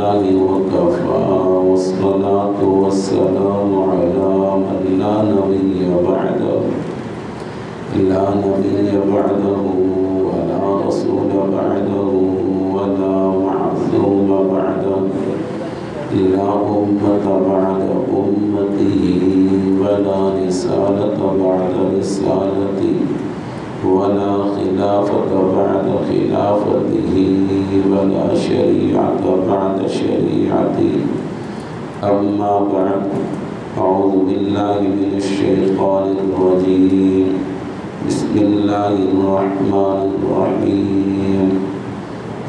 لله وكفى والصلاة والسلام على من لا نبي بعده ولا رسول بعده ولا معصوم بعده لا أمة بعد أمته ولا رسالة بعد رسالته ولا خلافة بعد خلافته ولا شريعة بعد شريعته أما بعد أعوذ بالله من الشيطان الرجيم بسم الله الرحمن الرحيم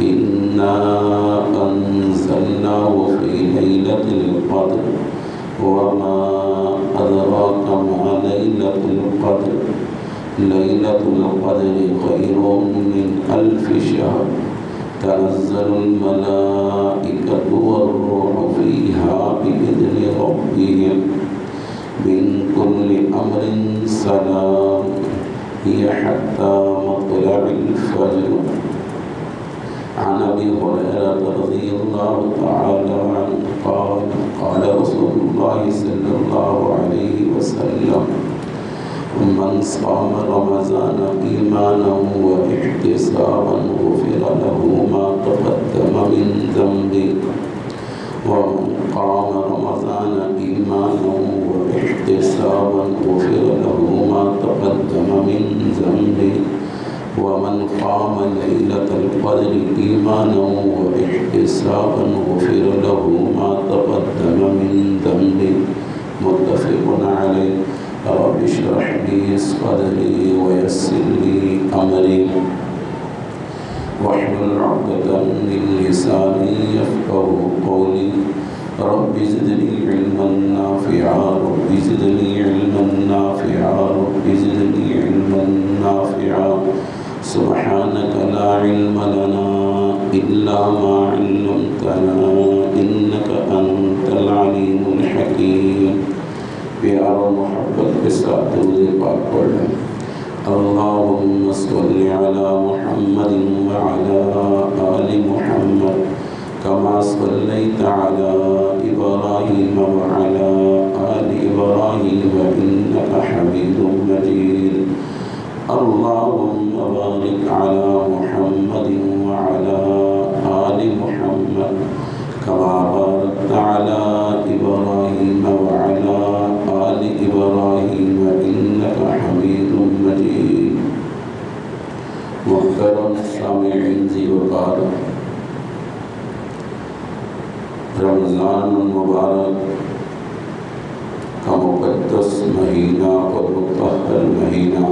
إنا أنزلناه في ليلة القدر وما أدراك ما ليلة القدر ليلة القدر خير من 1000 شهر تنزل الملائكة والروح فيها بإذن ربهم من كل أمر سلام هي حتى مطلع الفجر عن أبي هريرة رضي الله تعالى عنه قال رسول الله صلى الله عليه وسلم من صام رمضان إيمانا واحتسابا غفر له ما تقدم من ذنبه ومن قام رمضان إيمانا واحتسابا غفر له ما تقدم من ذنبه ومن قام ليلة القدر إيمانا واحتسابا غفر له ما تقدم من ذنبه متفق عليه رب اشرح لي صدري ويسر لي أمري واحلل عقدة من لساني يفقهوا قولي رب زدني علما نافعا رب زدني علما نافعا رب زدني علما نافعا سبحانك لا علم لنا إلا ما علمتنا إنك أنت العليم الحكيم پیار و محبت کے ساتھ درود پاک پڑھ لیں اللهم صل على محمد وعلى آل محمد كما صليت على إبراهيم وعلى آل إبراهيم إنك حميد مجيد اللهم بارك على محمد وعلى آل محمد كما باركت على إبراهيم وعلى آل إبراهيم إنك حميد مجيد محترم سامعین ذی وقار رمضان المبارک کا مقدس مہینہ اور مطہر مہینہ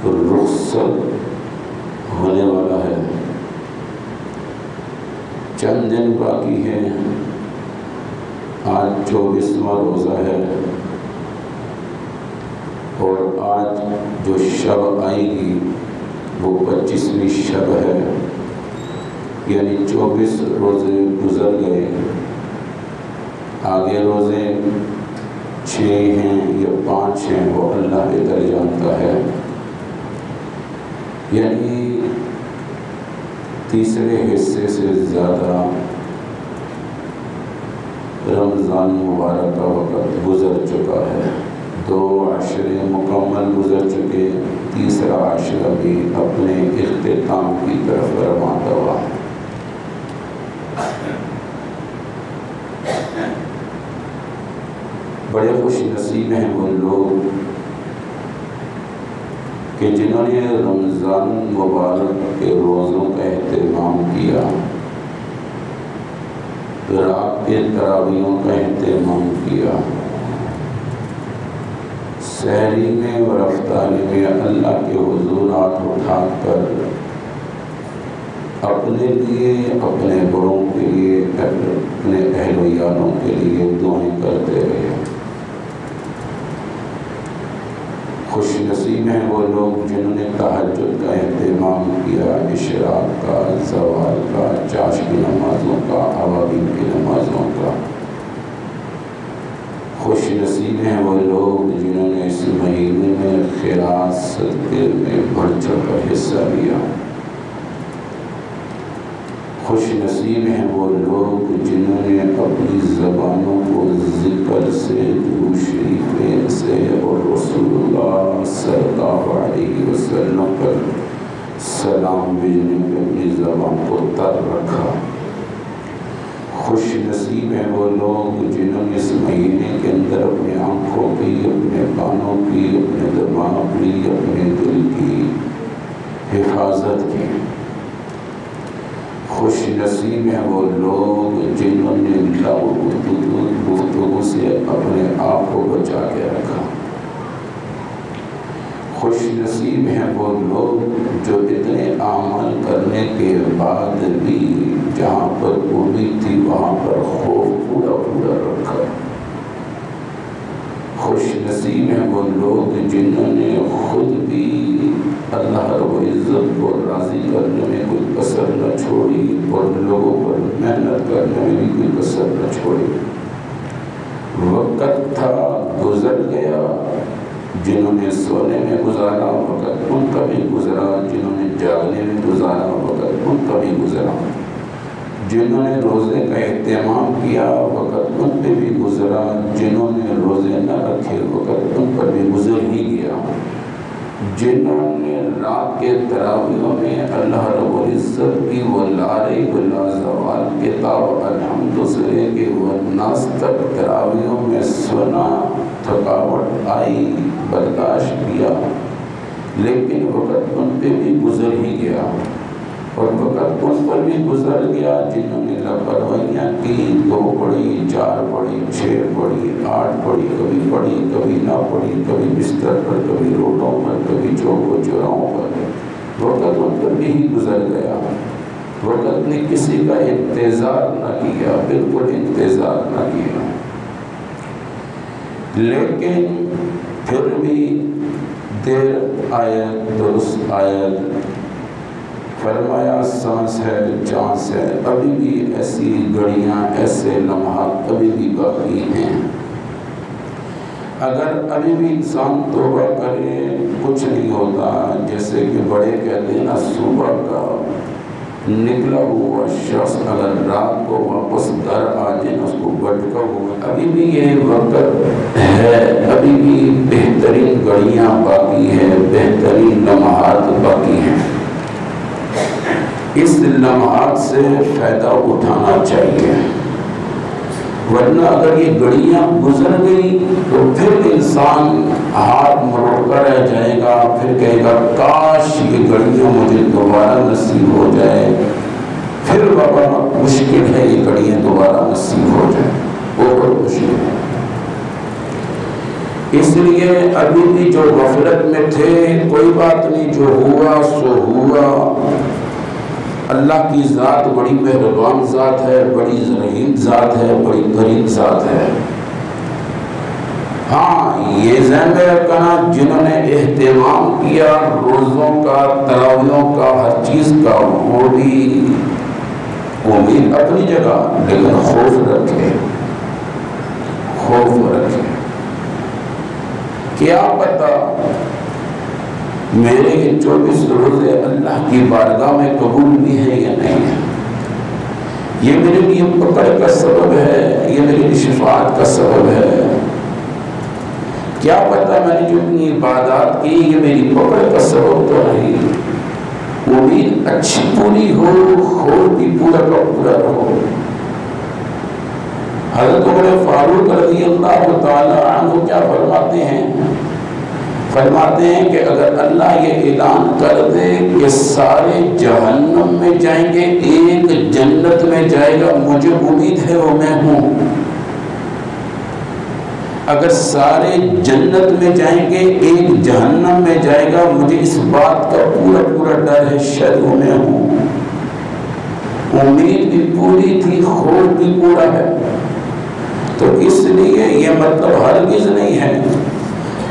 رخصت ہونے والا ہے چند دن باقی ہیں آج 24واں روزہ ہے اور آج جو شب آئے گی وہ 25ویں شب ہے یعنی 24 روزے گزر گئے آگے روزے 6 ہیں یا 5 ہیں وہ اللہ بہتر جانتا ہے یعنی تیسرے حصے سے زیادہ رمضان مبارک کا وقت گزر چکا ہے 2 عشرے مکمل گزر چکے تیسرا عشرہ بھی اپنے اختتام کی طرف رواں ہوا بڑے خوش نصیب ہیں وہ لوگ کہ جنہوں نے رمضان مبارک کے روزوں کا اہتمام کیا رات کے تراویحوں کا اہتمام کیا سحری میں اور افطاری میں اللہ کے حضور ہاتھ اٹھا کر اپنے لیے اپنے بڑوں کے لیے اپنے اہل و یاروں کے لیے دعائیں کرتے رہے خوش نصیب ہیں وہ لوگ جنہوں نے تہجد کا اہتمام کیا اشراق کا زوال کا چاش کی نمازوں کا عوابین کی نمازوں کا خوش نصیب ہیں وہ لوگ جنہوں نے اس مہینے میں خیرات صدقے میں بڑھ چڑھ کر حصہ لیا خوش نصیب ہیں وہ لوگ جنہوں نے اپنی زبانوں کو ذکر سے، درود شریف سے اور رسول اللہ صلی اللہ علیہ وسلم پر سلام بھیجنے پہ اپنی زبان کو تر رکھا۔ خوش نصیب ہیں وہ لوگ جنہوں نے اس مہینے کے اندر اپنے آنکھوں کی، اپنے کانوں کی، اپنے دماغ کی، اپنے دل کی حفاظت کی۔ خوش نصیب ہیں وہ لوگ جنہوں نے گفتگو سے اپنے آپ کو بچا کے رکھا۔ خوش نصیب ہیں وہ لوگ جو اتنے اعمال کرنے کے بعد بھی جہاں پر امید تھی وہاں پر خوف پورا پورا رکھا۔ خوش نصیب ہیں وہ لوگ جنہوں نے خود بھی اللہ رب العزت کو راضی کرنے میں کوئی کسر نہ چھوڑی اور لوگوں پر محنت کرنے میں بھی کوئی کسر نہ چھوڑی۔ وقت تھا گزر گیا، جنہوں نے سونے میں گزارا وقت ان کا بھی گزرا، جنہوں نے جاگنے میں گزارا وقت ان کا بھی گزرا، جنہوں نے روزے کا اہتمام کیا وقت ان پہ بھی گزرا، جنہوں نے روزے نہ رکھے وقت ان پر بھی گزر ہی گیا، جنہوں نے رات کے تراویحوں میں اللہ رب العزت کی وہ لارے بلا زوال کتاب الحمد سے لے کے وہ ناس تک تراویحوں میں سنا، تھکاوٹ آئی، برداشت کیا، لیکن وقت ان پہ بھی گزر ہی گیا، اور وقت ان پر بھی گزر گیا جنہوں نے لاپرواہیاں کی، 2 پڑھی، 4 پڑھی، 6 پڑھی، 8 پڑھی، کبھی نہ پڑھی، کبھی بستر پر، کبھی روڈوں پر، کبھی چوک و چوراہوں پر، وقت ان پر بھی ہی گزر گیا۔ وقت نے کسی کا انتظار نہ کیا، بالکل انتظار نہ کیا، لیکن پھر بھی دیر آیت درست آیت فرمایا سانس ہے چانس ہے، ابھی بھی ایسی گھڑیاں ایسے لمحات ابھی بھی باقی ہیں۔ اگر ابھی بھی انسان توبہ کرے کچھ نہیں ہوتا، جیسے کہ بڑے کہتے ہیں نا، صبح کا نکلا ہوا شخص اگر رات کو واپس گھر آ جائے اس کو بھٹکا ہوا، ابھی بھی یہ وقت ہے، ابھی بھی بہترین گھڑیاں باقی ہیں، بہترین لمحات باقی ہیں، اس لمحات سے فائدہ اٹھانا چاہیے، ورنہ اگر یہ گھڑیاں گزر گئی تو پھر انسان ہاتھ مروڑتا رہ جائے گا، پھر کہے گا کاش یہ گھڑیاں مجھے دوبارہ نصیب ہو جائے، پھر بابا مشکل ہے یہ گھڑیاں دوبارہ نصیب ہو جائے، بہت مشکل ہے۔ اس لیے ابھی بھی جو غفلت میں تھے کوئی بات نہیں، جو ہوا سو ہوا، اللہ کی ذات بڑی مہربان ذات ہے، بڑی رحیم ذات ہے، بڑی کریم ذات ہے۔ ہاں یہ ذہن میں رکھنا، جنہوں نے اہتمام کیا روزوں کا، تراویحوں کا، ہر چیز کا، وہ بھی امید اپنی جگہ، لیکن خوف رکھے، خوف رکھے، کیا پتہ میرے یہ 24 روزے اللہ کی بارگاہ میں قبول بھی ہے یا نہیں ہے، یہ میرے لیے پکڑ کا سبب ہے، یہ میرے لیے شفاعت کا سبب ہے، کیا پتہ میں نے جو اتنی عبادات کی یہ میری پکڑ کا سبب تو نہیں، امید اچھی پوری ہو، خوف بھی پورا کا پورا ہو۔ حضرت عمر فاروق رضی اللہ تعالی عنہ کیا فرماتے ہیں؟ فرماتے ہیں کہ اگر اللہ یہ اعلان کر دے کہ سارے جہنم میں جائیں گے ایک جنت میں جائے گا، مجھے امید ہے وہ میں ہوں۔ اگر سارے جنت میں جائیں گے ایک جہنم میں جائے گا، مجھے اس بات کا پورا پورا ڈر ہے شاید وہ میں ہوں۔ امید بھی پوری تھی، خوف بھی پورا ہے، تو اس لیے یہ مطلب ہرگز نہیں ہے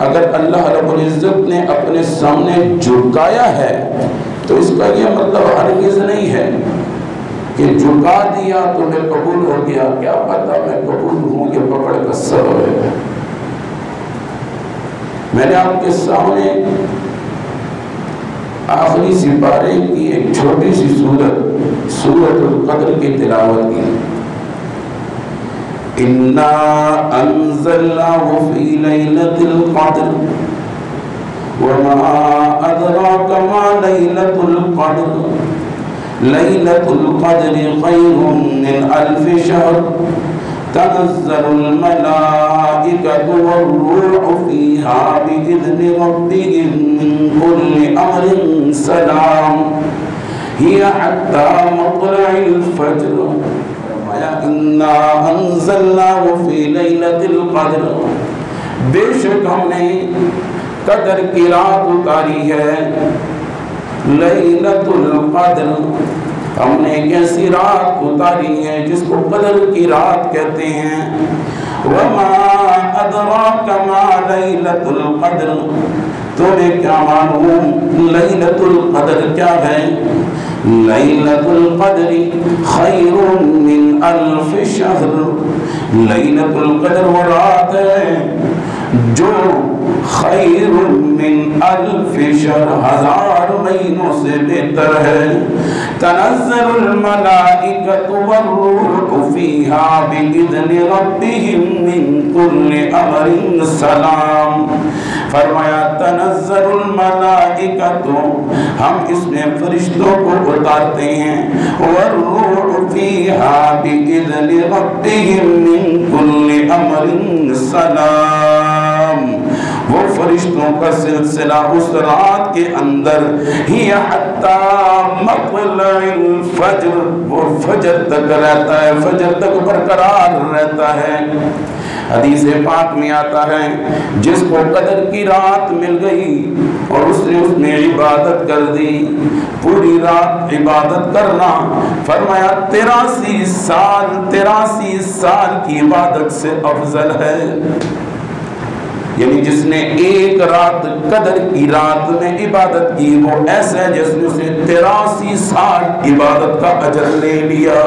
اگر اللہ رب العزت نے اپنے سامنے جھکایا ہے تو اس کا یہ مطلب ہرگز نہیں ہے کہ جھکا دیا تو میں قبول ہو گیا، کیا پتہ میں قبول ہوں، یہ پکڑ کا سبب ہے۔ میں نے آپ کے سامنے آخری سپارے کی ایک چھوٹی سی سورت سورۃ القدر کی تلاوت کی. اِنَّا أَنزَلْنَاهُ فِي لَيْلَةِ الْقَدْرِ وَمَا أَدْرَاكَ مَا لَيْلَةُ الْقَدْرِ لَيْلَةُ الْقَدْرِ خَيْرٌ مِّنْ أَلْفِ شَهْرٍ تَنَزَّلُ الْمَلَائِكَةُ وَالرُّوحُ فِيهَا بِإِذْنِ رَبِّهِم مِّن كُلِّ أَمْرٍ سَلَامٌ هِيَ حَتَّىٰ مَطْلَعِ الْفَجْرِ. اِنَّا أَنزَلْنَاهُ فِي لَيْلَةِ الْقَدْرِ بے شک ہم نے قدر کی رات اتاری ہے. لیلۃ القدر ہم نے ایک ایسی رات اتاری ہے جس کو قدر کی رات کہتے ہیں. وما ادراک ما لیلۃ القدر تمہیں کیا معلوم لیلۃ القدر کیا ہے؟ لیلۃ القدر خیر من الف شہر. لیلۃ القدر وہ رات ہے جو خیر من الف شہر 1000 مہینوں سے بہتر ہے. تنزل الملائکۃ والروح فیہا بإذن ربہم من کل امر سلام. فرمایا تنزل الملائکۃ ہم اس میں فرشتوں کو اتارتے ہیں. والروح فیہا بإذن ربہم من کل امر سلام. وہ فرشتوں کا سلسلہ اس رات کے اندر ہی حتی مطلع الفجر وہ فجر تک رہتا ہے، فجر تک برقرار رہتا ہے. حدیث پاک میں آتا ہے جس کو قدر کی رات مل گئی اور اس نے عبادت کر دی، پوری رات عبادت کرنا، فرمایا 83 سال کی عبادت سے افضل ہے. یعنی جس نے ایک رات قدر کی رات میں عبادت کی وہ ایسا ہے جس نے اسے 83 سال عبادت کا اجر لے لیا.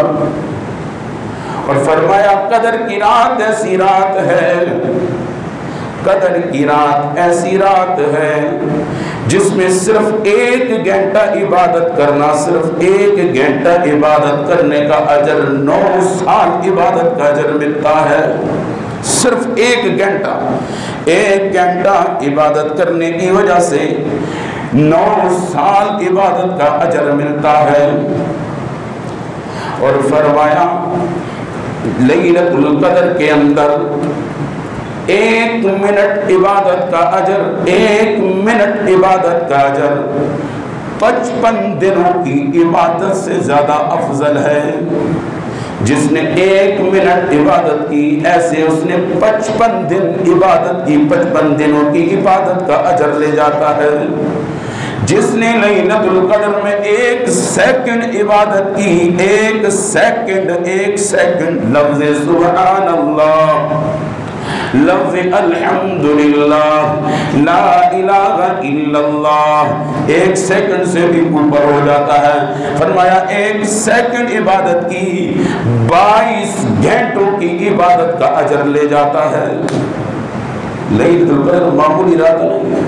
اور فرمایا قدر کی رات ایسی رات ہے، قدر کی رات ایسی رات ہے جس میں صرف 1 گھنٹہ عبادت کرنا، صرف 1 گھنٹہ عبادت کرنے کا اجر 9 سال عبادت کا اجر ملتا ہے. صرف 1 گھنٹہ عبادت کرنے کی وجہ سے 9 سال عبادت کا اجر ملتا ہے. اور فرمایا لیلۃ القدر کے اندر 1 منٹ عبادت کا اجر، 1 منٹ عبادت کا اجر 55 دنوں کی عبادت سے زیادہ افضل ہے. جس نے 1 منٹ عبادت کی ایسے اس نے 55 دن عبادت کی، 55 دنوں کی عبادت کا اجر لے جاتا ہے. جس نے لیلۃ القدر میں 1 سیکنڈ عبادت کی، 1 سیکنڈ لفظ سبحان اللہ، لفظ الحمدللہ، لا الہ الا اللہ 1 سیکنڈ سے بھی اوپر ہو جاتا ہے. فرمایا 1 سیکنڈ عبادت کی 22 گھنٹوں کی عبادت کا اجر لے جاتا ہے. لیلۃ القدر معمولی رات نہیں ہے.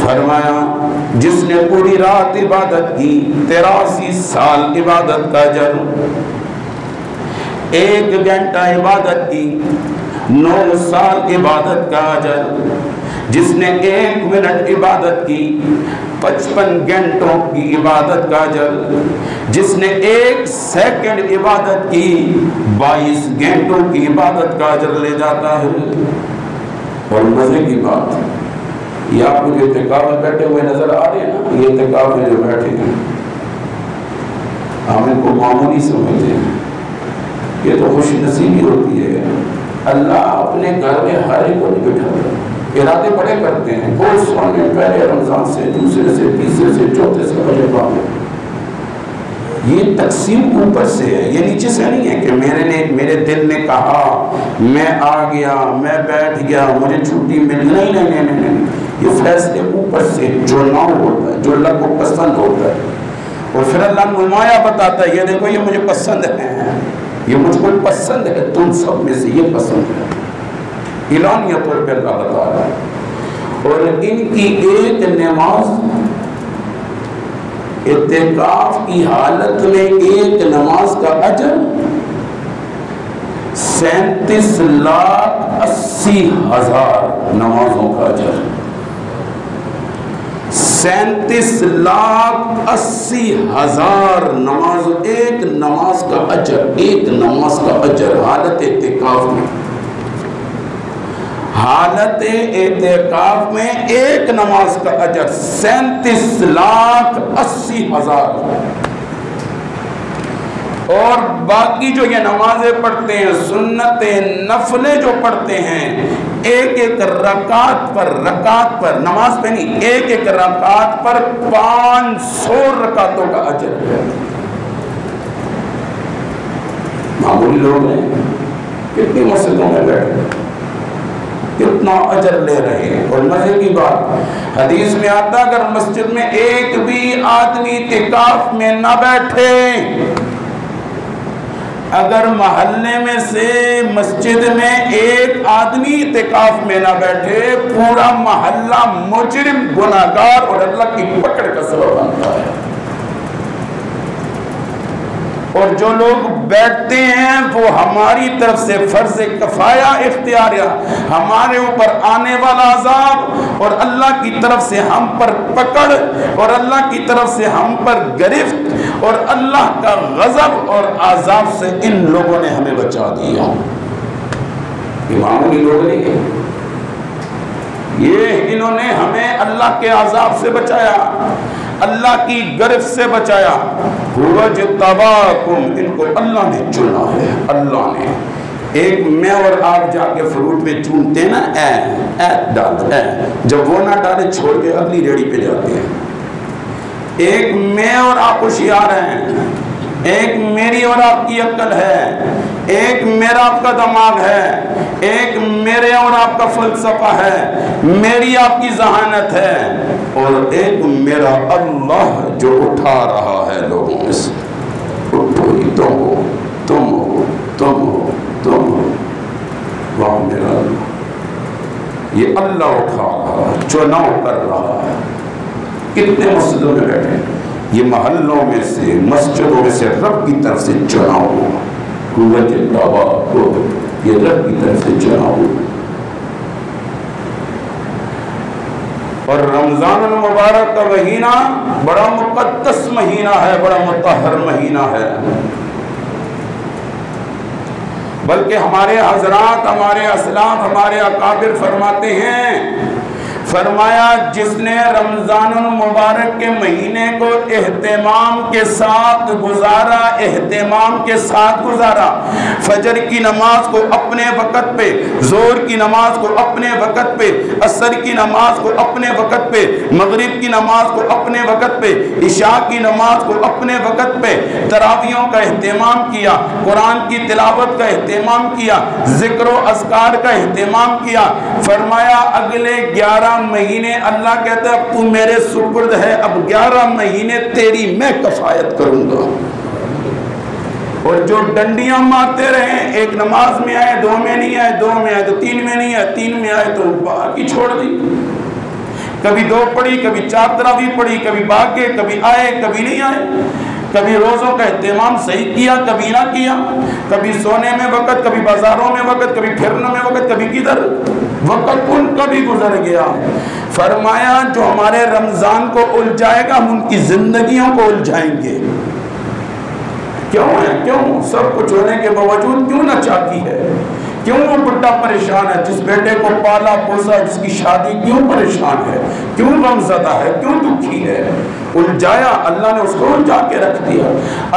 فرمایا جس نے پوری رات عبادت کی 83 سال عبادت کا اجر، 1 گھنٹہ عبادت کی 9 سال عبادت کا اجر. جس نے 1 منٹ عبادت کی 55 گھنٹوں کی عبادت کا اجر. جس نے 1 سیکنڈ عبادت کی 22 گھنٹوں کی عبادت کا اجر لے جاتا ہے. اور مزے کی بات یہ آپ کو جو اعتکاف میں بیٹھے ہوئے نظر آ رہے ہیں نا، یہ اعتکاف میں جو بیٹھے ہیں ہم ان کو معمولی سمجھتے ہیں. یہ تو خوش نصیبی ہوتی ہے. اللہ اپنے گھر میں ہر ایک کو نہیں بٹھاتا، ارادے بڑے کرتے ہیں. کوئی سال میں پہلے رمضان سے، دوسرے سے، تیسرے سے، چوتھے سے بجے پاؤں. یہ تقسیم اوپر سے ہے، یہ نیچے سے نہیں ہے کہ میرے دل نے کہا، میں آ گیا، میں بیٹھ گیا، مجھے چھٹی مل گئی. نہیں. یہ فیصلے اوپر سے جو نہ ہوتا ہے، جو اللہ کو پسند ہوتا ہے. اور پھر اللہ نمایاں بتاتا ہے یہ دیکھو یہ مجھے پسند ہے، یہ مجھ کو پسند ہے، تم سب میں سے یہ پسند ہے. اعلانیہ طور پہ اللہ بتا رہا ہے. اور ان کی ایک نماز اعتکاف کی حالت میں ایک نماز کا اجر 37,80,000 نمازوں کا اجر، 37,80,000 نماز، ایک نماز کا اجر، ایک نماز کا اجر حالت اعتکاف میں، حالت اعتکاف میں ایک نماز کا اجر 37,80,000۔ اور باقی جو یہ نمازیں پڑھتے ہیں، سنتیں نفلیں جو پڑھتے ہیں، ایک ایک رکعت پر نماز پہ نہیں، ایک ایک رکعت پر 500 رکعتوں کا اجر ہے۔ معمولی لوگ ہیں، کتنی مسجدوں میں بیٹھے، کتنا اجر لے رہے ہیں۔ اور مزے کی بات، حدیث میں آتا اگر مسجد میں ایک بھی آدمی اعتکاف میں نہ بیٹھے، اگر محلے میں سے مسجد میں ایک آدمی اعتکاف میں نہ بیٹھے، پورا محلہ مجرم، گناہگار اور اللہ کی پکڑ کا سبب بنتا ہے۔ اور جو لوگ بیٹھتے ہیں وہ ہماری طرف سے فرض کفایہ اختیاریہ، ہمارے اوپر آنے والا عذاب اور اللہ کی طرف سے ہم پر پکڑ اور اللہ کی طرف سے ہم پر گرفت اور اللہ کا غضب اور عذاب سے ان لوگوں نے ہمیں بچا دیا۔ معمولی لوگ نہیں ہیں یہ، انہوں نے ہمیں اللہ کے عذاب سے بچایا، اللہ کی گرفت سے بچایا۔ وَاجْتَبَاكُمْ، ان کو اللہ نے چنا ہے، اللہ نے۔ ایک میں اور آپ جا کے فروٹ میں چونتے ہیں نا، ڈال جب وہ نہ ڈالے چھوڑ کے اگلی ریڑھی پہ جاتے ہیں۔ ایک میں اور آپ ہوشیار ہیں، ایک میری اور آپ کی عقل ہے، ایک میرا آپ کا دماغ ہے، ایک میرے اور آپ کا فلسفہ ہے، میری آپ کی ذہانت ہے، اور ایک میرا اللہ جو اٹھا رہا ہے لوگوں میں سے۔ اٹھو ہی، تم ہو، تم ہو، تم ہو، تم ہو، واہ میرا اللہ، یہ اللہ اٹھا رہا ہے، چناؤ کر رہا ہے۔ کتنے مسجدوں میں بیٹھے، یہ محلوں میں سے، مسجدوں میں سے رب کی طرف سے چناؤ ہوا، یہ رب کی طرف سے چناؤ ہوا۔ اور رمضان المبارک کا مہینہ بڑا مقدس مہینہ ہے، بڑا مطہر مہینہ ہے، بلکہ ہمارے حضرات، ہمارے اسلاف، ہمارے اکابر فرماتے ہیں، فرمایا جس نے رمضان المبارک کے مہینے کو اہتمام کے ساتھ گزارا، اہتمام کے ساتھ گزارا، فجر کی نماز کو اپنے وقت پہ، ظہر کی نماز کو اپنے وقت پہ، عصر کی نماز کو اپنے وقت پہ، مغرب کی نماز کو اپنے وقت پہ، عشاء کی نماز کو اپنے وقت پہ، تراویحوں کا اہتمام کیا، قرآن کی تلاوت کا اہتمام کیا، ذکر و اذکار کا اہتمام کیا، فرمایا اگلے 11 مہینے اللہ کہتا ہے اب تو میرے سپرد ہے، اب 11 مہینے تیری میں کفایت کروں گا۔ اور جو ڈنڈیاں مارتے رہے، ایک نماز میں آئے، 2 میں نہیں آئے، 2 میں آئے تو 3 میں نہیں آئے، 3 میں آئے تو باقی چھوڑ دی، کبھی 2 پڑھی، کبھی 4 تراویح پڑھی، کبھی باقی، کبھی آئے، کبھی نہیں آئے، کبھی روزوں کا اہتمام صحیح کیا، کبھی نہ کیا، کبھی سونے میں وقت، کبھی بازاروں میں وقت، کبھی پھرنے میں وقت، کبھی کدھر وقت ان کا بھی گزر گیا۔ فرمایا جو ہمارے رمضان کو الجھائے گا ہم ان کی زندگیوں کو الجھائیں گے۔ کیوں ہے؟ کیوں سب کچھ ہونے کے باوجود کیوں نہ چاہتی ہے؟ کیوں وہ بڑا پریشان ہے؟ جس بیٹے کو پالا پوسا، جس کی شادی، کیوں پریشان ہے؟ کیوں غمزدہ ہے؟ کیوں دکھی ہے؟ الجھایا، اللہ نے اس کو الجھا کے رکھ دیا۔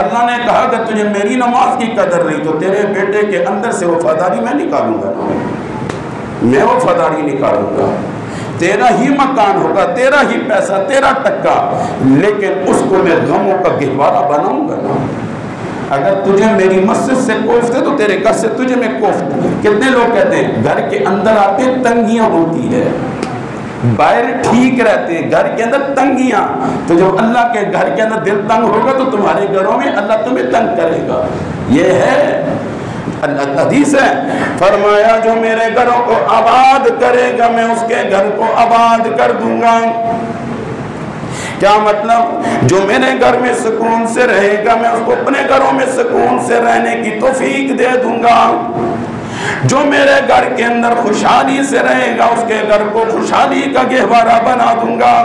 اللہ نے کہا کہ تجھے میری نماز کی قدر نہیں تو تیرے بیٹے کے اندر سے وفاداری میں نکالوں گا، میں وفاداری نکالوں گا، تیرا ہی مکان ہوگا، تیرا ہی پیسہ، تیرا ٹکا، لیکن اس کو میں غموں کا گہوارہ بناؤں گا نا۔ اگر تجھے میری مسجد سے کوفت ہے تو تیرے گھر سے تجھے میں کوفت۔ کتنے لوگ کہتے ہیں گھر کے اندر آتے تنگیاں ہوتی ہے، باہر ٹھیک رہتے ہیں، گھر کے اندر تنگیاں، تو جب اللہ کے گھر کے اندر دل تنگ ہوگا تو تمہارے گھروں میں اللہ تمہیں تنگ کرے گا۔ یہ ہے اللہ حدیث ہے، فرمایا جو میرے گھروں کو آباد کرے گا میں اس کے گھر کو آباد کر دوں گا۔ کیا مطلب؟ جو میرے گھر میں سکون سے رہے گا میں اس کو اپنے گھروں میں سکون سے رہنے کی توفیق دے دوں گا۔ جو میرے گھر کے اندر خوشحالی سے رہے گا اس کے گھر کو خوشحالی کا گہوارہ بنا دوں گا۔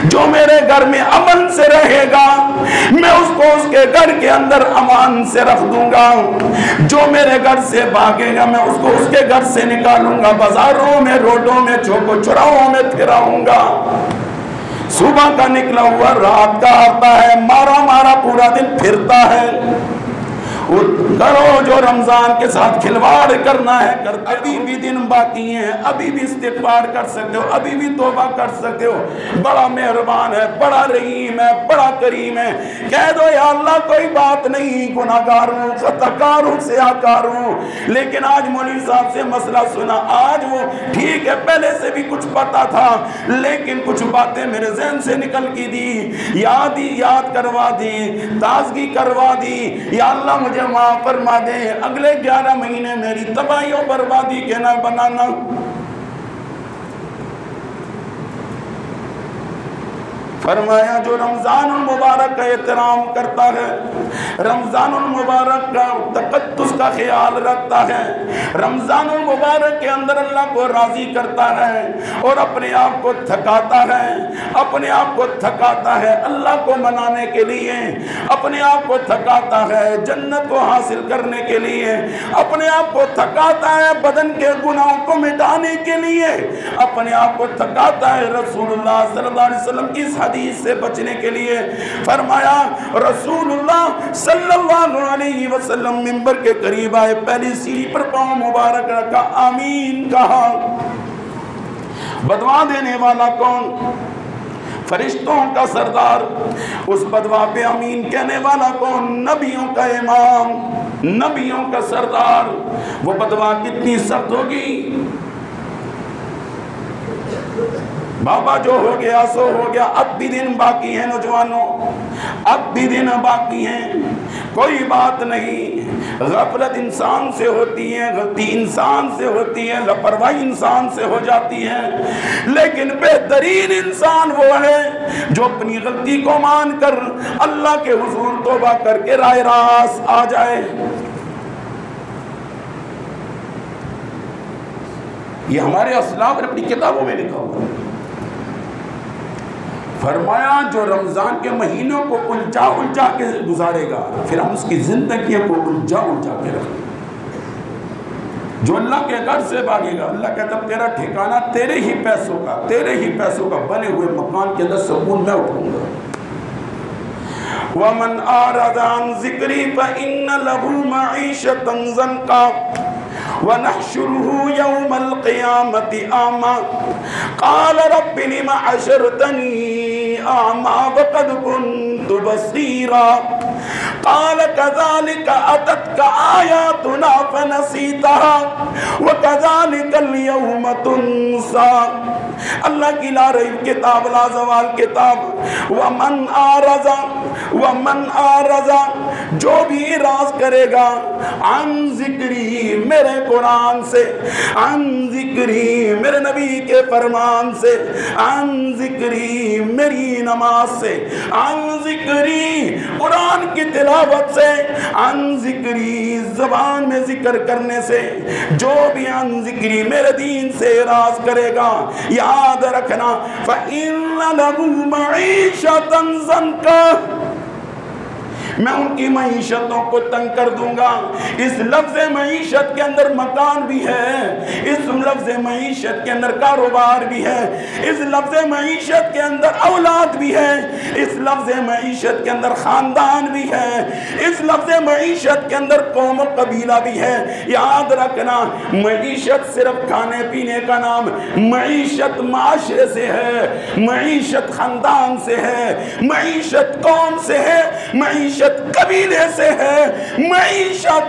جو میرے گھر میں امن سے رہے گا میں اس کو اس کے گھر کے اندر امان سے رکھ دوں گا۔ جو میرے گھر سے بھاگے گا میں اس کو اس کے گھر سے نکالوں گا، بازاروں میں، روڈوں میں، چوکو چوراہوں میں پھراؤں گا۔ صبح کا نکلا ہوا رات کا آتا ہے، مارا مارا پورا دن پھرتا ہے۔ کرو جو رمضان کے ساتھ کھلواڑ کرنا ہے کرتے، ابھی بھی دن باقی ہیں، ابھی بھی استغفار کر سکتے ہو، ابھی بھی توبہ کر سکتے ہو۔ بڑا مہربان ہے، بڑا رحیم ہے، بڑا کریم ہے۔ کہہ دو یا اللہ کوئی بات نہیں، گناہگار ہوں، خطاکار ہوں، سیاہکار ہوں، لیکن آج مولوی صاحب سے مسئلہ سنا، آج وہ ٹھیک ہے پہلے سے بھی کچھ پتا تھا لیکن کچھ باتیں میرے ذہن سے نکل کی دی، یاد کروا دی، تازگی کروا دی۔ یا اللہ مجھے معاف فرما دے، اگلے 11 مہینے میری تباہی و بربادی کے نہ بنانا۔ فرمایا جو رمضان المبارک کا احترام کرتا ہے، رمضان المبارک کا تقدس کا خیال رکھتا ہے، رمضان المبارک کے اندر اللہ کو راضی کرتا ہے اور اپنے آپ کو تھکاتا ہے، اپنے آپ کو تھکاتا ہے اللہ کو منانے کے لیے، اپنے آپ کو تھکاتا ہے جنت کو حاصل کرنے کے لیے، اپنے آپ کو تھکاتا ہے بدن کے گناہوں کو مٹانے کے لیے، اپنے آپ کو تھکاتا ہے رسول اللہ صلی اللہ علیہ وسلم کی حدیث سے بچنے کے لیے۔ فرمایا رسول اللہ صلی اللہ علیہ وسلم منبر کے قریب آئے، پہلی سیڑھی پر پاؤں مبارک رکھا، آمین کہا۔ بدعا دینے والا کون؟ فرشتوں کا سردار۔ اس بدعا پہ امین کہنے والا کون؟ نبیوں کا امام، نبیوں کا سردار۔ وہ بدعا کتنی سخت ہوگی؟ بابا جو ہو گیا سو ہو گیا، اب بھی دن باقی ہیں نوجوانوں، اب بھی دن باقی ہیں، کوئی بات نہیں۔ غفلت انسان سے ہوتی ہے، غلطی انسان سے ہوتی ہے، لاپرواہی انسان سے ہو جاتی ہے، لیکن بہترین انسان وہ ہے جو اپنی غلطی کو مان کر اللہ کے حضور توبہ کر کے راہ راست آ جائے۔ یہ ہمارے اسلاف نے اپنی کتابوں میں لکھا ہوا ہے۔ فرمایا جو رمضان کے مہینوں کو الجھا کے گزارے گا پھر ہم اس کی زندگی کو الجھا کے رکھیں گے۔ جو اللہ کے گھر سے بھاگے گا اللہ کہتا ہے تیرا ٹھکانہ تیرے ہی پیسوں کا بنے ہوئے مکان کے اندر سکون میں اٹھوں گا۔ وَمَنْ أَعْرَضَ عَنْ ذِكْرِي فَإِنَّ لَهُ مَعِيشَةً ضَنْكًا وَنَحْشُرُهُ يَوْمَ الْقِيَامَةِ أَعْمَى قَالَ رَبِّ لِمَ حَشَرْتَنِي أَعْمَى وَقَدْ كُنْتُ بَصِيرًا قَالَ كَذَلِكَ أَتَتْكَ آيَاتُنَا فَنَسِيتَهَا وَكَذَلِكَ الْيَوْمَ تُنْسَى۔ اللہ کی لا ریب کتاب، لا زوال کتاب۔ وَمَنْ آرَزَ جو بھی اعراض کرے گا عن ذکری میرے قرآن سے، عن ذکری میرے نبی کے فرمان سے، عن ذکری میری نماز سے، عن ذکری قرآن کی تلاوت سے، عن ذکری زبان میں ذکر کرنے سے، جو بھی عن ذکری میرے دین سے اعراض کرے گا یاد رکھنا فَإِنَّ لَهُ مَعِيشَةً ضَنْكًا میں ان کی معیشتوں کو تنگ کر دوں گا۔ اس لفظ معیشت کے اندر مکان بھی ہے، اس لفظ معیشت کے اندر کاروبار بھی ہے، اس لفظ معیشت کے اندر اولاد بھی ہے، اس لفظ معیشت کے اندر خاندان بھی ہے، اس لفظ معیشت کے اندر قوم و قبیلہ بھی ہے۔ یاد رکھنا معیشت صرف کھانے پینے کا نام، معیشت معاشرے سے ہے، معیشت خاندان سے ہے، معیشت قوم سے ہے، معیشت قبیلے سے ہے، معیشت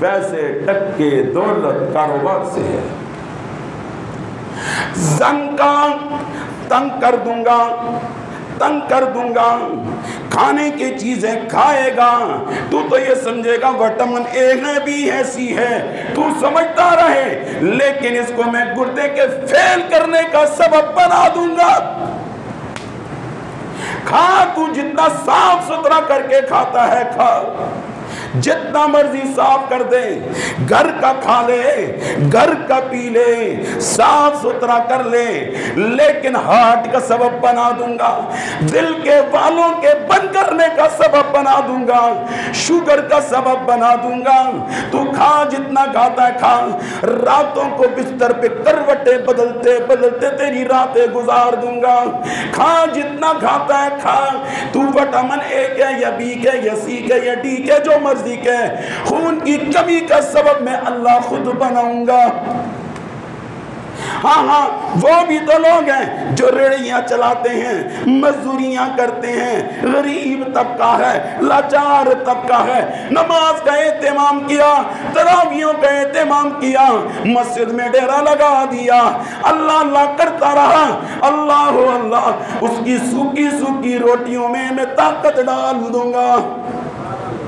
پیسے ٹکے دولت کاروبار سے ہے۔ زن کا تنگ کر دوں گا، تنگ کر دوں گا، کھانے کی چیزیں کھائے گا تو یہ سمجھے گا وٹامن اے ہے بھی ایسی ہے، تو سمجھتا رہے، لیکن اس کو میں گردے کے فیل کرنے کا سبب بنا دوں گا۔ کھا، تو جتنا صاف ستھرا کر کے کھاتا ہے کھا، جتنا مرضی صاف کر دے، گھر کا کھا لے، گھر کا پی لے، صاف ستھرا کر لے، لیکن ہارٹ کا سبب بنا دوں گا، دل کے والوں کے بند کرنے کا سبب بنا دوں گا، شوگر کا سبب بنا دوں گا۔ تو کھا، جتنا کھاتا ہے کھا، راتوں کو بستر پہ کروٹیں بدلتے بدلتے تیری راتیں گزار دوں گا۔ کھا، جتنا کھاتا ہے کھا، تو وٹامن اے کے یا بی کے یا سی کے یا ڈی کے جو مرضی کے خون کی کمی کا سبب میں اللہ خود بناؤں گا۔ ہاں وہ بھی تو لوگ ہیں جو ریڑیاں چلاتے ہیں، مزدوریاں کرتے ہیں، غریب طبقہ ہے، لاچار طبقہ ہے، نماز کا اہتمام کیا، تراویحوں کا اہتمام کیا، مسجد میں ڈیرا لگا دیا، اللہ اللہ کرتا رہا، اللہ اللہ، اس کی سوکھی سوکھی روٹیوں میں طاقت ڈال دوں گا۔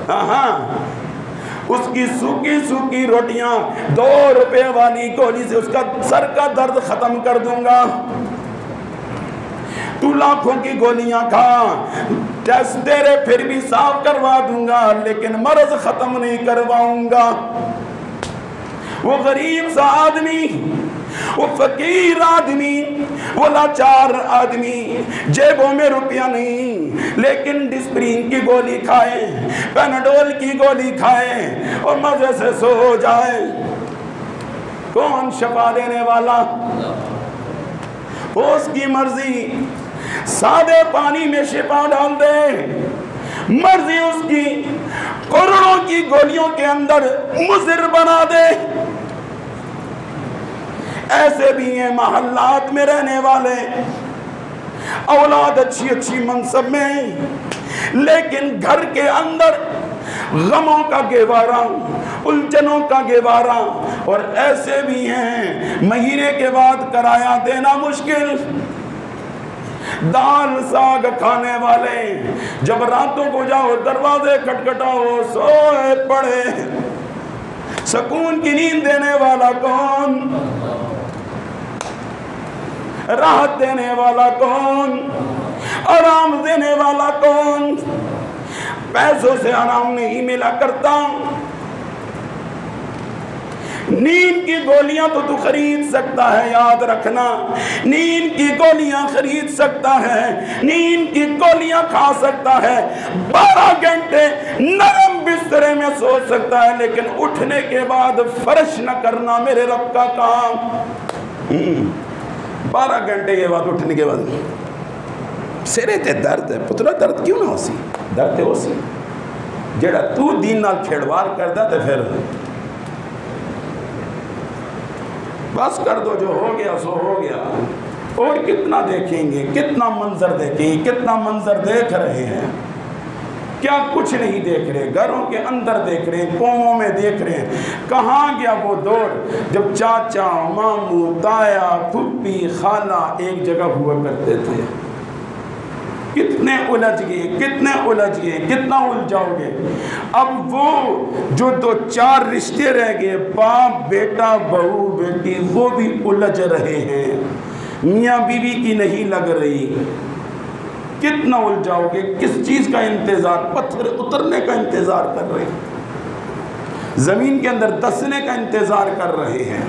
ہاں، اس کی سوکھی سوکھی روٹیاں 2 روپے والی گولی سے اس کا سر کا درد ختم کر دوں گا۔ تو لاکھوں کی گولیاں کھا، ٹیسٹ تیرے پھر بھی صاف کروا دوں گا، لیکن مرض ختم نہیں کرواؤں گا۔ وہ غریب سا آدمی، وہ فقیر آدمی، وہ لاچار آدمی، جیبوں میں روپیہ نہیں، لیکن ڈسپرین کی گولی کھائے، پیناڈول کی گولی کھائے اور مزے سے سو جائے۔ کون شفا دینے والا؟ اس کی مرضی، سادے پانی میں شفا ڈال دے، مرضی اس کی کروڑوں کی گولیوں کے اندر مضر بنا دے۔ ایسے بھی ہیں محلات میں رہنے والے، اولاد اچھی اچھی منصب میں، لیکن گھر کے اندر غموں کا گہوارہ، الجھنوں کا گہوارہ، اور ایسے بھی ہیں مہینے کے بعد کرایہ دینا مشکل، دال ساگ کھانے والے، جب راتوں کو جاؤ دروازے کھٹکھٹاؤ سوئے پڑے، سکون کی نیند دینے والا کون؟ راحت دینے والا کون؟ آرام دینے والا کون؟ پیسوں سے آرام نہیں ملا کرتا۔ نیند کی گولیاں تو خرید سکتا ہے، یاد رکھنا، نیند کی گولیاں خرید سکتا ہے، نیند کی گولیاں کھا سکتا ہے، 12 گھنٹے نرم بسترے میں سو سکتا ہے، لیکن اٹھنے کے بعد فرش نہ کرنا میرے رب کا کام۔ 12 گھنٹے کے بعد اٹھنے کے بعد سرے تے درد ہے، پتلا درد کیوں نہ ہو سی؟ درد ہو سی جڑا تو دین نال کھیڑوار کردا تے پھر بس کر دو، جو ہو گیا سو ہو گیا۔ اور کتنا دیکھیں گے، کتنا منظر دیکھیں گے، کتنا منظر دیکھ رہے ہیں، کیا کچھ نہیں دیکھ رہے، گھروں کے اندر دیکھ رہے ہیں، قوموں میں دیکھ رہے ہیں۔ کہاں گیا وہ دور جب چاچا، ماموں، تایا، پھپھی، خالہ ایک جگہ ہوا کرتے تھے؟ کتنے الجھ گئے، کتنے الجھ گئے، کتنا الجھاؤ گے؟ اب وہ جو 2-4 رشتے رہ گئے، باپ بیٹا بہو بیٹی، وہ بھی الجھ رہے ہیں، میاں بیوی کی نہیں لگ رہی۔ کتنا الجھاؤ گے؟ کس چیز کا انتظار؟ پتھر اترنے کا انتظار کر رہے ہیں، زمین کے اندر دسنے کا انتظار کر رہے ہیں،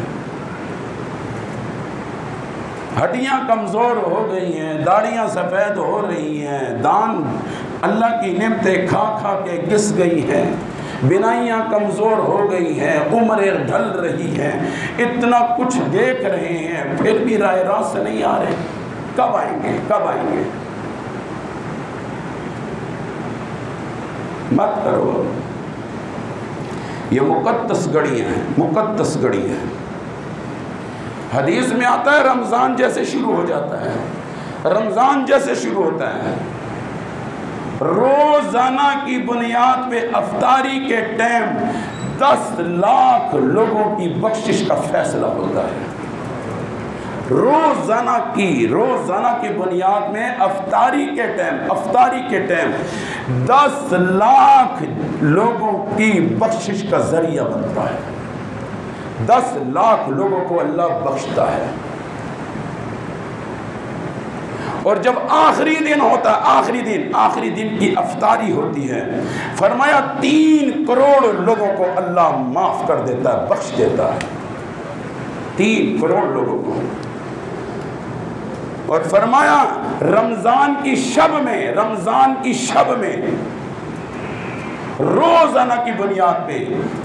ہڈیاں کمزور ہو گئی ہیں، داڑیاں سفید ہو رہی ہیں، دان اللہ کی نعمتیں کھا کھا کے گس گئی ہیں، بنائیاں کمزور ہو گئی ہیں، عمریں ڈھل رہی ہیں، اتنا کچھ دیکھ رہے ہیں، پھر بھی رائے راست سے نہیں آ رہے۔ کب آئیں گے؟ کب آئیں گے؟ مت کرو، یہ مقدس گھڑیاں ہیں، مقدس گھڑی ہے۔ حدیث میں آتا ہے رمضان جیسے شروع ہو جاتا ہے، رمضان جیسے شروع ہوتا ہے، روزانہ کی بنیاد پہ افطاری کے ٹائم 10 لاکھ لوگوں کی بخشش کا فیصلہ ہوتا ہے۔ روزانہ کی بنیاد میں افطاری کے ٹائم 10 لاکھ لوگوں کی بخشش کا ذریعہ بنتا ہے. 10 لاکھ لوگوں کو اللہ بخشتا ہے. اور جب آخری دن ہوتا ہے، آخری دن کی افطاری ہوتی ہے، فرمایا 3 کروڑ لوگوں کو اللہ معاف کر دیتا ہے، بخش دیتا ہے. 3 کروڑ لوگوں کو. اور فرمایا رمضان کی شب میں روزانہ کی بنیاد پہ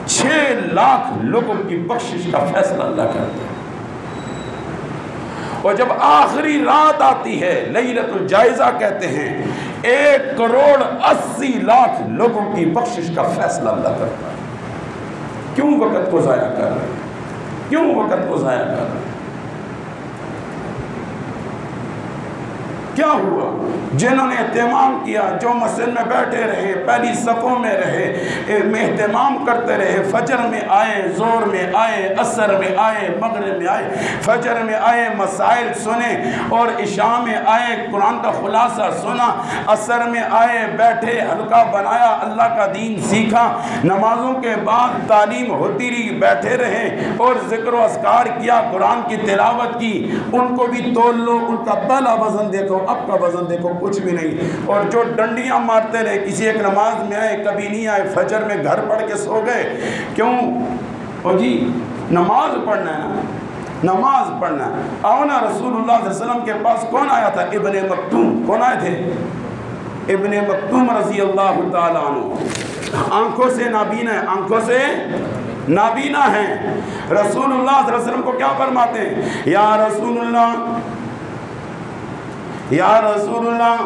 6 لاکھ لوگوں کی بخشش کا فیصلہ اللہ کرتا ہے. اور جب آخری رات آتی ہے، لیلۃ الجائزہ کہتے ہیں، 1 کروڑ 80 لاکھ لوگوں کی بخشش کا فیصلہ اللہ کرتا ہے. کیوں وقت کو ضائع کر رہے ہیں؟ کیوں وقت کو ضائع کر رہے ہیں؟ کیا ہوا؟ جنہوں نے اہتمام کیا، جو مسجد میں بیٹھے رہے، پہلی صفوں میں رہے، اہتمام کرتے رہے، فجر میں آئے، ظہر میں آئے، عصر میں آئے، مغرب میں آئے، فجر میں آئے مسائل سنے، اور عشاء میں آئے قرآن کا خلاصہ سنا، عصر میں آئے بیٹھے حلقہ بنایا، اللہ کا دین سیکھا، نمازوں کے بعد تعلیم ہوتی رہی، بیٹھے رہے اور ذکر و اذکار کیا، قرآن کی تلاوت کی. ان کو بھی تول لو، ان کا پہلا وزن دیکھو، اب کا وزن دیکھو، کچھ بھی نہیں. اور جو ڈنڈیاں مارتے رہے، کسی ایک نماز میں آئے، کبھی نہیں آئے، فجر میں گھر پڑھ کے سو گئے. کیوں؟ او جی نماز پڑھنا ہے نا، نماز پڑھنا ہے. آؤ نا، رسول اللہ صلی اللہ علیہ وسلم کے پاس کون آیا تھا؟ ابن مکتوم. کون آئے تھے؟ ابن مکتوم رضی اللہ تعالیٰ عنہ. آنکھوں سے نابینا ہے، آنکھوں سے نابینا ہیں. رسول اللہ صلی اللہ علیہ وسلم کو کیا فرماتے ہیں؟ یا رسول اللہ،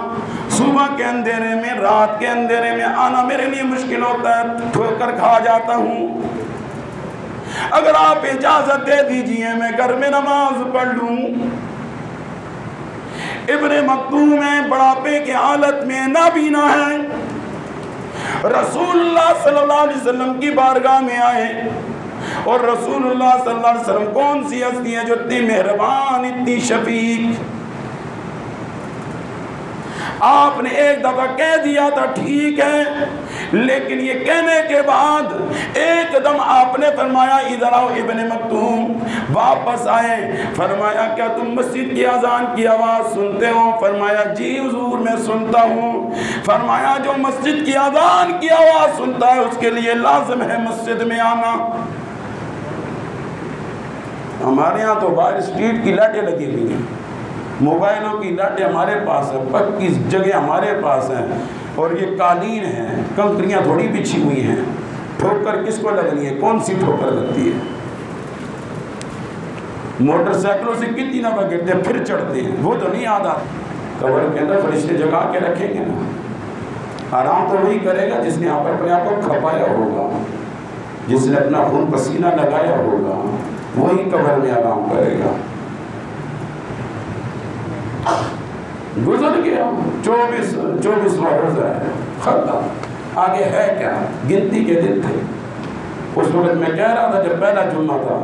صبح کے اندھیرے میں، رات کے اندھیرے میں آنا میرے لیے مشکل ہوتا ہے، ٹھوکر کھا جاتا ہوں. اگر آپ اجازت دے دیجئے میں گھر میں نماز پڑھ لوں. ابن مکتوم ہے، بڑھاپے کی حالت میں، نابینا ہے. رسول اللہ صلی اللہ علیہ وسلم کی بارگاہ میں آئے، اور رسول اللہ صلی اللہ علیہ وسلم کون سی ہستی ہے جو اتنی مہربان، اتنی شفیق. آپ نے ایک دفعہ کہہ دیا تھا ٹھیک ہے، لیکن یہ کہنے کے بعد ایک دم آپ نے فرمایا ادھر آؤ ابن مکتوم. واپس آئے، فرمایا کیا تم مسجد کی اذان کی آواز سنتے ہو؟ فرمایا جی حضور میں سنتا ہوں. فرمایا جو مسجد کی اذان کی آواز سنتا ہے اس کے لیے لازم ہے مسجد میں آنا. ہمارے ہاں تو باہر اسٹریٹ کی لائٹیں لگی ہوئی ہیں، موبائلوں کی لائٹیں ہمارے پاس ہیں، پکی جگہ ہمارے پاس ہیں، اور یہ قالین ہیں، کنکریاں تھوڑی بچھی ہوئی ہیں. ٹھوکر کس کو لگنی ہے؟ کون سی ٹھوکر لگتی ہے؟ موٹر سائیکلوں سے کتنی دفعہ گرتے ہیں، پھر چڑھتے ہیں، وہ تو نہیں یاد آتا. قبر کے اندر فرشتے جگا کے رکھیں گے نا. آرام تو وہی کرے گا جس نے اپنے آپ کو کھپایا ہوگا، جس نے اپنا خون پسینہ لگایا ہوگا، وہی قبر میں آرام کرے گا. گزر گیا 24واں روزہ ہے، ختم. آگے ہے کیا؟ گنتی کے دن تھے. اس وقت میں کہہ رہا تھا جب پہلا جمعہ تھا،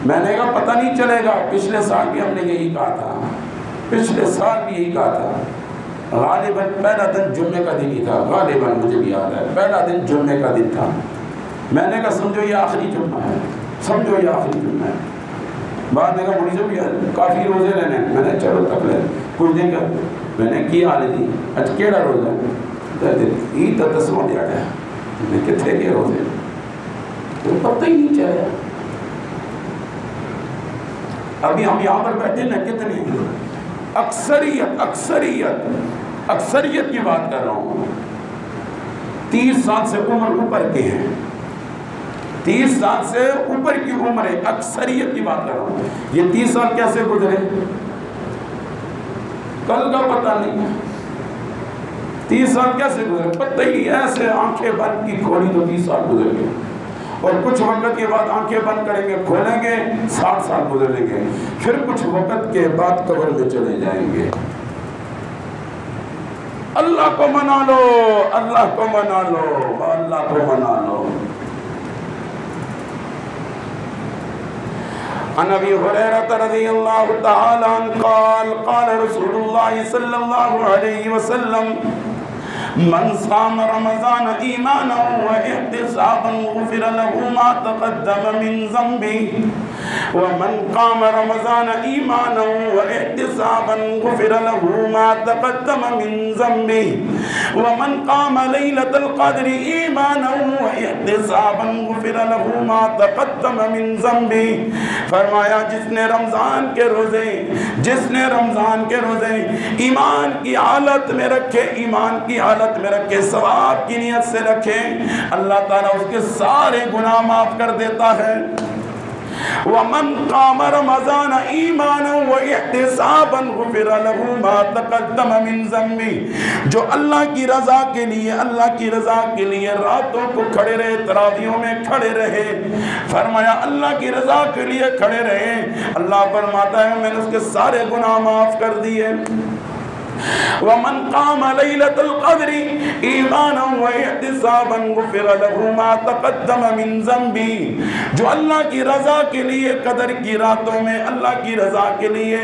میں نے کہا پتہ نہیں چلے گا. پچھلے سال بھی ہم نے یہی کہا تھا، پچھلے سال بھی یہی کہا تھا. غالباً پہلا دن جمعے کا دن ہی تھا، غالباً مجھے بھی یاد ہے پہلا دن جمعے کا دن تھا. میں نے کہا سمجھو یہ آخری جمعہ ہے، سمجھو یہ آخری جمعہ ہے. بعد میں کہا مجھے بھی کافی روزے رہنے. میں نے چلو تک لے کچھ دن کا. میں نے کی حال تھی اچ کیڑا روزہ ہے؟ عید کا 10واں دن ہے. میں کتنے کے روزے تو پتہ ہی نہیں چلا. ابھی ہم یہاں پر بیٹھے نا، کتنے اکثریت کی بات کر رہا ہوں، 30 سال سے عمر اوپر کے ہیں، 30 سال سے اوپر کی عمر ہے، اکثریت کی بات کر رہا ہوں. یہ 30 سال کیسے گزرے کل کا پتہ نہیں. 30 سال کیسے گزرے پتہ ہی. ایسے آنکھیں بند کی کھولی تو 30 سال گزر گئے، اور کچھ وقت کے بعد آنکھیں بند کریں گے، کھولیں گے، 60 سال گزریں گے. پھر کچھ وقت کے بعد قبر میں چلے جائیں گے. اللہ کو منا لو، اللہ کو منا لو، اللہ کو منا لو. عن ابی ہریرہ رضی اللہ تعالی عنہ قال قال رسول اللہ صلی اللہ علیہ وسلم من صام رمضان ایمانا واحتسابا غفر له ما تقدم من ذنبه ومن قام رمضان ایمانا واحتسابا غفر له ما تقدم من ذنبه ومن قام ليلة القدر ایمانا واحتسابا غفر له ما تقدم من ذنبه فرمایا جس نے رمضان کے روزے ایمان کی حالت میں رکھے، ایمان کی حالت میں رکھے، ثواب کی نیت سے رکھے، اللہ تعالیٰ اس کے سارے گناہ معاف کر دیتا ہے۔ وَمَنْ قَامَ رَمَضَانَ إِيمَانًا وَاحْتِسَابًا غُفِرَ لَهُ مَا تَقَدَّمَ مِنْ ذَنبِهِ جو اللہ کی رضا کے لیے راتوں کو کھڑے رہے، تراویحوں میں کھڑے رہے، فرمایا اللہ کی رضا کے لیے کھڑے رہے، اللہ فرماتا ہے میں نے اس کے سارے گناہ معاف کر دیے۔ وَمَنْ قَامَ لَيْلَةَ الْقَدْرِ إِيمَانًا وَاحْتِسَابًا غُفِرَ لَهُ مَا تَقَدَّمَ مِنْ ذَنبِهِ جو اللہ کی رضا کے لیے قدر کی راتوں میں، اللہ کی رضا کے لیے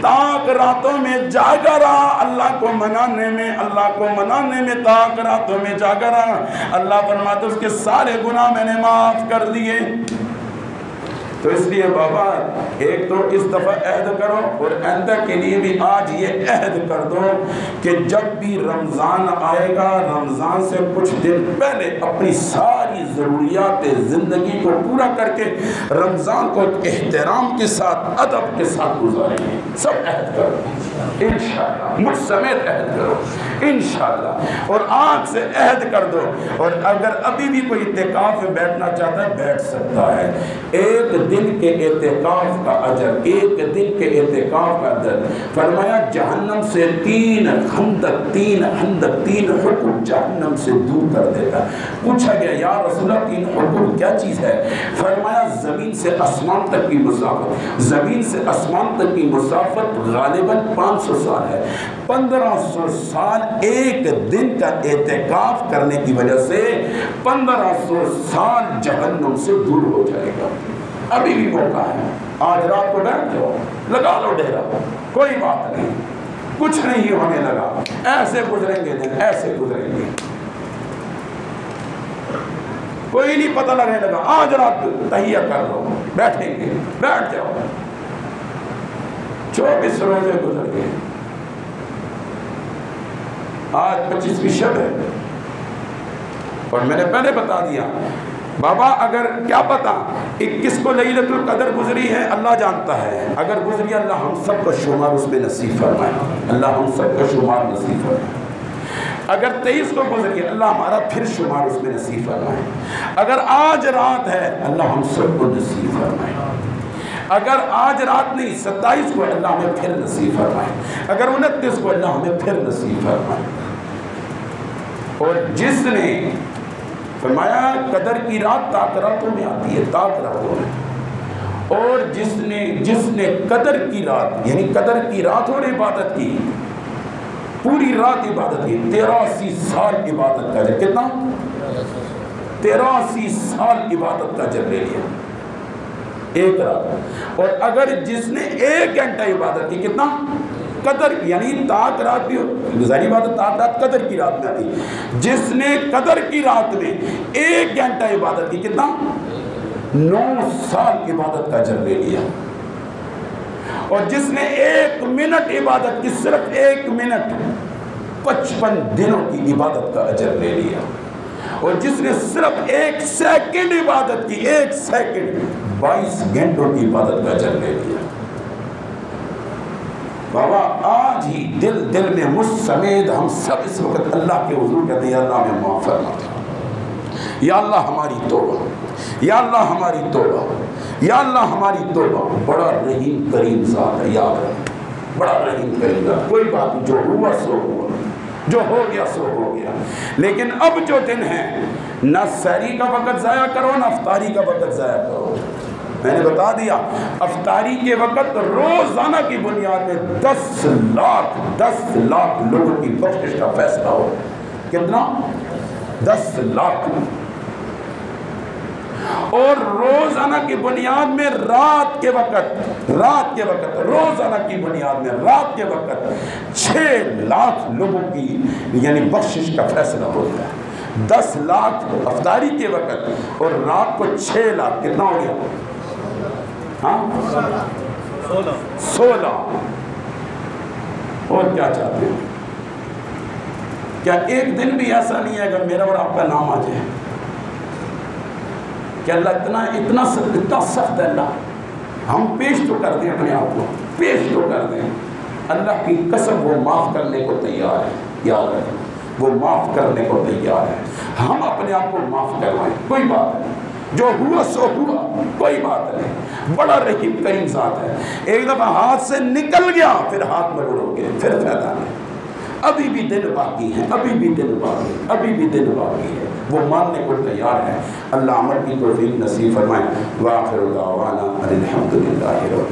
تاک راتوں میں جاگا رہا، اللہ کو منانے میں تاک راتوں میں جاگا رہا، اللہ فرماتا اس کے سارے گناہ میں نے معاف کر دیے۔ تو اس لیے بابا ایک تو اس دفعہ عہد کرو اور آئندہ کے لیے بھی آج یہ عہد کر دو کہ جب بھی رمضان آئے گا، رمضان سے کچھ دن پہلے اپنی ساری ضروریات زندگی کو پورا کر کے رمضان کو احترام کے ساتھ، ادب کے ساتھ گزاریں گے۔ سب عہد کرو انشاءاللہ، مجھ سمیت عہد کرو انشاءاللہ، اور آنکھ سے عہد کر دو۔ اور اگر ابھی بھی کوئی اعتکاف میں بیٹھنا چاہتا ہے بیٹھ سکتا ہے۔ ایک دن کے اعتکاف کا اجر، ایک دن کے اعتکاف کا اجر، فرمایا جہنم سے تین حکم جہنم سے دور کر دے گا۔ پوچھا گیا یا رسول اللہ تین حکم کیا چیز ہے؟ فرمایا زمین سے آسمان تک کی مسافت، زمین سے آسمان تک کی مسافت غالباً 500 سال ہے، 1500 سال ایک دن کا اعتکاف کرنے کی وجہ سے 1500 سال جہنم سے دور ہو جائے گا۔ ابھی بھی موقع ہے، آج رات کو بیٹھ جاؤ، لگا لو ڈیرا، کوئی بات نہیں، کچھ نہیں ہونے لگا، ایسے گزریں گے دن، ایسے گزریں گے، کوئی نہیں پتہ لگنے لگا۔ آج رات تہیہ کر لو، بیٹھیں گے، بیٹھ جاؤ۔ 24 روزے گزر گئے، آج 25ویں شب ہے، اور میں نے پہلے بتا دیا بابا اگر کیا پتا 21 کو لیلۃ القدر گزری ہے، اللہ جانتا ہے، اگر گزری اللہ ہم سب کا شمار اس میں نصیب فرمائے، اللہ ہم سب کا شمار نصیب فرمائے۔ اگر 23 کو گزری ہے اللہ ہمارا پھر شمار اس میں نصیب فرمائے۔ اگر آج رات ہے اللہ ہم سب کو نصیب فرمائے۔ اگر آج رات نہیں 27 کو اللہ ہمیں پھر نصیب فرمائے، اگر 29 کو اللہ ہمیں پھر نصیب فرمائے۔ اور جس نے فرمایا قدر کی رات تاک راتوں میں آتی ہے، تاک راتوں میں، اور جس نے قدر کی رات یعنی قدر کی رات اور عبادت کی، پوری رات عبادت کی، 83 سال عبادت کا اجر، کتنا؟ 83 سال عبادت کا اجر لے لیا ایک رات۔ اور اگر جس نے 1 گھنٹہ عبادت کی، کتنا؟ قدر یعنی تاک رات بھی گزاری عبادت، تاک رات قدر کی رات میں آتی، جس نے قدر کی رات میں 1 گھنٹہ عبادت کی، کتنا؟ 9 سال عبادت کا اجر لے لیا۔ اور جس نے 1 منٹ عبادت کی، صرف 1 منٹ، 55 دنوں کی عبادت کا اجر لے لیا۔ اور جس نے صرف 1 سیکنڈ عبادت کی، 1 سیکنڈ، 22 گھنٹوں کی عبادت کا اجر لے لیا۔ بابا آج ہی دل میں مجھ سمیت ہم سب اس وقت اللہ کے حضور کہتے ہیں یا اللہ ہمیں معاف فرما، یا اللہ ہماری توبہ، یا اللہ ہماری توبہ، یا اللہ ہماری توبہ۔ بڑا رحیم کریم ذات ہے، یاد رکھ، بڑا رحیم کریم ذات۔ کوئی بات نہیں، جو ہوا سو ہوا، جو ہو گیا سو ہو گیا۔ لیکن اب جو دن ہے، نہ سحری کا وقت ضائع کرو، نہ افطاری کا وقت ضائع کرو۔ میں نے بتا دیا افطاری کے وقت روزانہ کی بنیاد میں 10 لاکھ لوگوں کی بخشش کا فیصلہ ہو۔ کتنا؟ 10 لاکھ۔ اور روزانہ کی بنیاد میں رات کے وقت روزانہ کی بنیاد میں رات کے وقت 6 لاکھ لوگوں کی یعنی بخشش کا فیصلہ ہوتا ہے. 10 لاکھ افطاری کے وقت اور رات کو 6 لاکھ. کتنا ہو گیا؟ ہاں 16. اور کیا چاہتے ہیں؟ کیا ایک دن بھی ایسا نہیں ہے کہ میرا اور آپ کا نام آ جائے؟ کہ اللہ اتنا سخت ہے اللہ. ہم پیش تو کر دیں اپنے آپ کو، پیش تو کر دیں. اللہ کی قسم وہ معاف کرنے کو تیار ہے. یاد رکھیں وہ معاف کرنے کو تیار ہے. ہم اپنے آپ کو معاف کروائیں، کوئی بات نہیں. جو ہوا سو ہوا، کوئی بات نہیں. بڑا رحیم کریم ذات ہے. ایک دفعہ ہاتھ سے نکل گیا پھر ہاتھ میں اڑو گے، پھر فائدہ نہیں. ابھی بھی دن باقی ہے، ابھی بھی دن باقی ہے. وہ ماننے کو تیار ہے. اللہ عمل کی توفیق نصیب فرمائے. وآخر دعوانا الحمدللہ رب.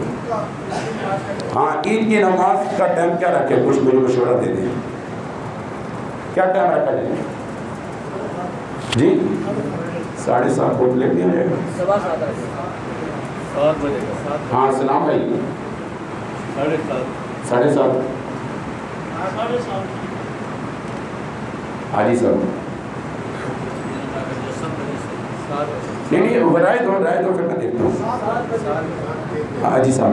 ہاں عید کی نماز کا ٹائم کیا رکھے؟ کچھ مجھے مشورہ دے دیں. کیا ٹائم رکھا جائے جی؟ 7:30 بوٹ لے کے آئے گا. 7 بجے. ہاں سلام بھائی. 7:30. حاجی صاحب نہیں رائے دو پھر میں دیکھتا ہوں. حاجی صاحب